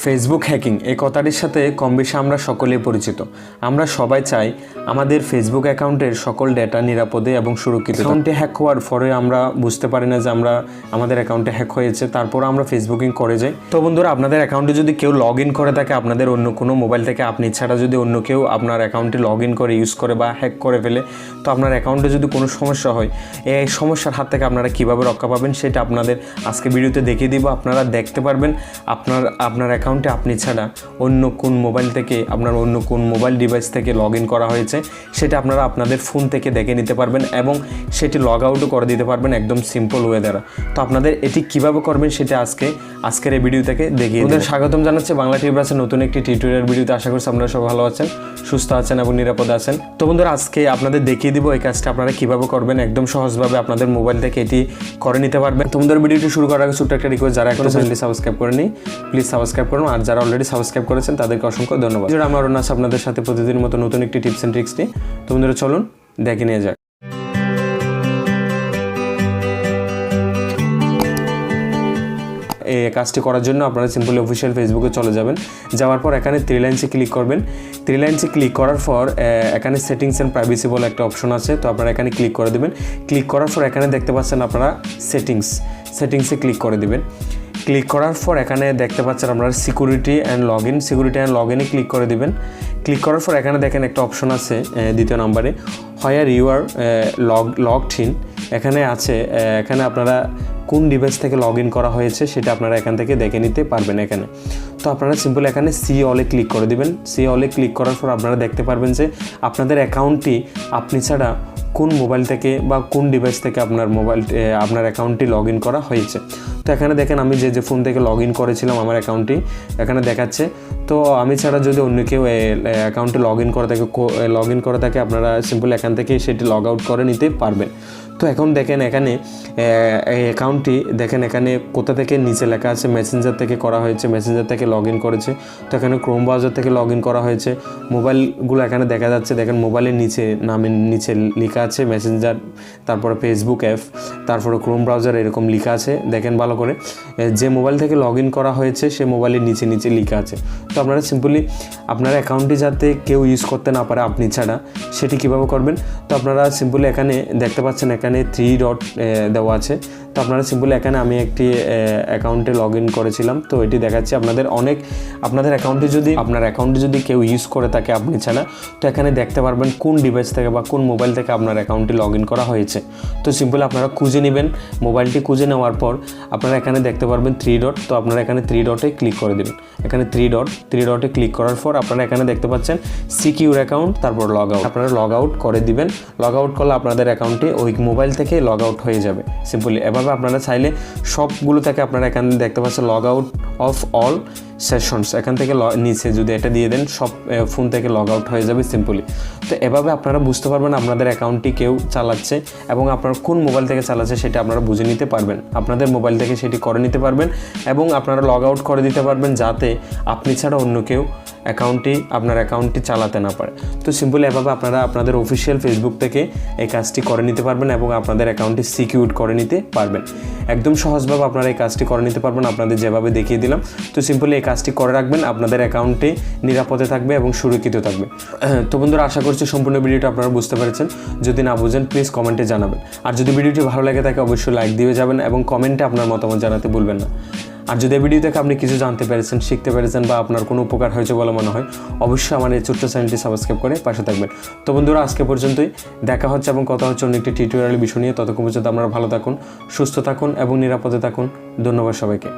Facebook hacking এই কথাটির সাথে কম বেশি আমরা সকলেই পরিচিত। আমরা সবাই চাই আমাদের ফেসবুক অ্যাকাউন্টের সকল ডেটা নিরাপদে এবং সুরক্ষিত। অ্যাকাউন্টে হ্যাক হওয়ার পরে আমরা বুঝতে পারি না যে আমাদের অ্যাকাউন্টে হ্যাক হয়েছে, তারপর আমরা ফেসবুকিং করে যাই। তো বন্ধুরা, আপনাদের অ্যাকাউন্টে যদি কেউ লগ ইন করে থাকে, আপনাদের অন্য কোনো মোবাইল থেকে আপনি ছাড়া যদি অন্য কেউ আপনার অ্যাকাউন্টে লগ ইন করে ইউজ করে বা হ্যাক করে ফেলে, তো আপনার অ্যাকাউন্টে যদি কোনো সমস্যা হয়, এই সমস্যার হাত থেকে আপনারা কীভাবে রক্ষা পাবেন সেটা আপনাদের আজকে ভিডিওতে দেখিয়ে দিব। আপনারা দেখতে পারবেন আপনার অ্যাকাউন্টে আপনি ছাড়া অন্য কোন মোবাইল থেকে, আপনার অন্য কোন মোবাইল ডিভাইস থেকে লগ ইন করা হয়েছে সেটা আপনারা আপনাদের ফোন থেকে দেখে নিতে পারবেন এবং সেটি লগ আউটও করে দিতে পারবেন একদম সিম্পল ওয়ে দ্বারা। তো আপনাদের এটি কীভাবে করবেন সেটা আজকের এই ভিডিও থেকে দেখিয়ে দেব। স্বাগতম জানাচ্ছি বাংলা টিউব রাজের নতুন একটি টিউটোরিয়াল ভিডিওতে। আশা করছি আপনারা সবাই ভালো আছেন, সুস্থ আছেন এবং নিরাপদে আছেন। তো বন্ধুরা, আজকে আপনাদের দেখিয়ে দিব এই কাজটা আপনারা কীভাবে করবেন। একদম সহজভাবে আপনাদের মোবাইল থেকে এটি করে নিতে পারবেন। তো বন্ধুরা, ভিডিওটি শুরু করার আগে ছোট্ট একটা রিকোয়েস্ট, যারা এখনো চ্যানেলটি সাবস্ক্রাইব করেনি প্লিজ সাবস্ক্রাইব করুন, আর যারা অলরেডি সাবস্ক্রাইব করেছেন তাদেরকে অসংখ্য ধন্যবাদ। আমার অন্য আপনাদের সাথে প্রতিদিনের মতো নতুন একটি টিপস অ্যান্ড ট্রিক্স নিয়ে। তো বন্ধুরা, চলুন দেখে নিয়ে যাক। এই কাজটি করার জন্য আপনারা সিম্পলি অফিসিয়াল ফেসবুকে চলে যাবেন। যাওয়ার পর এখানে থ্রি লাইনসে ক্লিক করবেন। থ্রি লাইনসে ক্লিক করার পর এখানে সেটিংস অ্যান্ড প্রাইভেসি বলে একটা অপশন আছে, তো আপনারা এখানে ক্লিক করে দেবেন। ক্লিক করার পর এখানে দেখতে পাচ্ছেন আপনারা সেটিংসে ক্লিক করে দেবেন। ক্লিক করার পর এখানে দেখতে পাচ্ছেন আপনারা সিকিউরিটি অ্যান্ড লগ ইনে ক্লিক করে দেবেন। ক্লিক করার পর এখানে দেখেন একটা অপশন আছে দ্বিতীয় নাম্বারে, where you are logged in. এখানে আছে, এখানে আপনারা কোন ডিভাইস থেকে লগ ইন করা হয়েছে সেটা আপনারা এখান থেকে দেখে নিতে পারবেন এখানে। তো আপনারা সিম্পল এখানে সি অলে ক্লিক করে দেবেন। সি অলে ক্লিক করার পর আপনারা দেখতে পারবেন যে আপনাদের অ্যাকাউন্টটি আপনি ছাড়া কোন মোবাইল থেকে বা কোন ডিভাইস থেকে আপনার অ্যাকাউন্টটি লগ ইন করা হয়েছে। তো এখানে দেখেন আমি যে ফোন থেকে লগ ইন করেছিলাম আমার অ্যাকাউন্টটি এখানে দেখাচ্ছে। তো আমি ছাড়া যদি অন্য কেউ অ্যাকাউন্টে লগ ইন করে থাকে আপনারা সিম্পল এখান থেকে সেটি লগ আউট করে নিতে পারবেন। তো এখন দেখেন এখানে এই অ্যাকাউন্টটি দেখেন এখানে কোথা থেকে নিচে লেখা আছে মেসেঞ্জার থেকে করা হয়েছে, মেসেঞ্জার থেকে লগ ইন করেছে। তো এখানে ক্রোম ব্রাউজার থেকে লগ ইন করা হয়েছে। মোবাইলগুলো এখানে দেখা যাচ্ছে, দেখেন মোবাইলের নামের নিচে লেখা আছে মেসেঞ্জার, তারপরে ফেসবুক অ্যাপ, তারপরে ক্রোম ব্রাউজার এরকম লেখা আছে। দেখেন ভালো করে, যে মোবাইল থেকে লগ ইন করা হয়েছে সে মোবাইলের নিচে লেখা আছে। তো আপনারা সিম্পলি আপনার অ্যাকাউন্টটি যাতে কেউ ইউজ করতে না পারে আপনি ছাড়া, সেটি কীভাবে করবেন। তো আপনারা সিম্পলি এখানে দেখতে পাচ্ছেন এখানে 3 ডট দেওয়া আছে। তো আপনারা সিম্পলি এখানে আমি একটি অ্যাকাউন্টে লগ ইন করেছিলাম, তো এটি দেখাচ্ছি। আপনাদের অ্যাকাউন্টে যদি কেউ ইউজ করে থাকে আপনি ছাড়া, তো এখানে দেখতে পারবেন কোন ডিভাইস থেকে বা কোন মোবাইল থেকে আপনার অ্যাকাউন্টে লগ ইন করা হয়েছে। তো সিম্পলি আপনারা খুঁজে নেবেন, মোবাইলটি খুঁজে নেওয়ার পর আপনারা এখানে দেখতে পারবেন 3 ডট। তো আপনারা এখানে 3 ডটে ক্লিক করে দেবেন। এখানে 3 ডটে ক্লিক করার পর আপনারা এখানে দেখতে পাচ্ছেন সিকিউর অ্যাকাউন্ট, তারপর লগ আউট। আপনারা লগ আউট করে দিবেন। লগ আউট করলে আপনাদের অ্যাকাউন্টে ওই মোবাইল থেকে লগ আউট হয়ে যাবে সিম্পলি। এভাবে আপনারা চাইলে সবগুলো থেকে আপনারা এখানে দেখতে পাচ্ছেন log out of all sessions, এখান থেকে নিচে যদি এটা দিয়ে দেন সব ফোন থেকে লগ আউট হয়ে যাবে সিম্পলি। তো এভাবে আপনারা বুঝতে পারবেন আপনাদের অ্যাকাউন্টটি কেউ চালাচ্ছে এবং আপনার কোন মোবাইল থেকে চালাচ্ছে সেটা আপনারা বুঝে নিতে পারবেন। আপনাদের মোবাইল থেকে সেটি করে নিতে পারবেন এবং আপনারা লগ আউট করে দিতে পারবেন যাতে আপনি ছাড়া অন্য কেউ আপনার অ্যাকাউন্টটি চালাতে না পারে। তো সিম্পলি এভাবে আপনারা আপনাদের অফিসিয়াল ফেসবুক থেকে এই কাজটি করে নিতে পারবেন এবং আপনাদের অ্যাকাউন্টটি সিকিউর করে নিতে পারবেন। একদম সহজভাবে আপনারা এই কাজটি করে নিতে পারবেন আপনাদের যেভাবে দেখিয়ে দিলাম। তো সিম্পলি এই কাজটি করে রাখবেন, আপনাদের অ্যাকাউন্টে নিরাপদে থাকবে এবং সুরক্ষিত থাকবে। তো বন্ধুরা, আশা করছি সম্পূর্ণ ভিডিওটা আপনারা বুঝতে পেরেছেন। যদি না বুঝেন প্লিজ কমেন্টে জানাবেন। আর যদি ভিডিওটি ভালো লাগে থাকে অবশ্যই লাইক দিয়ে যাবেন এবং কমেন্টে আপনার মতামত জানাতে ভুলবেন না। আর যদি এই ভিডিও থেকে আপনি কিছু জানতে পেরেছেন, শিখতে পেরেছেন বা আপনার কোনো উপকার হয়েছে বলে মনে হয়, অবশ্যই আমার এই ছোট্ট চ্যানেলটি সাবস্ক্রাইব করে পাশে থাকবেন। তো বন্ধুরা, আজকে পর্যন্তই। দেখা হচ্ছে এবং কথা হচ্ছে অন্য একটি টিউটোরিয়াল বিষয় নিয়ে। ততক্ষণ পর্যন্ত আপনারা ভালো থাকুন, সুস্থ থাকুন এবং নিরাপদে থাকুন। ধন্যবাদ সবাইকে।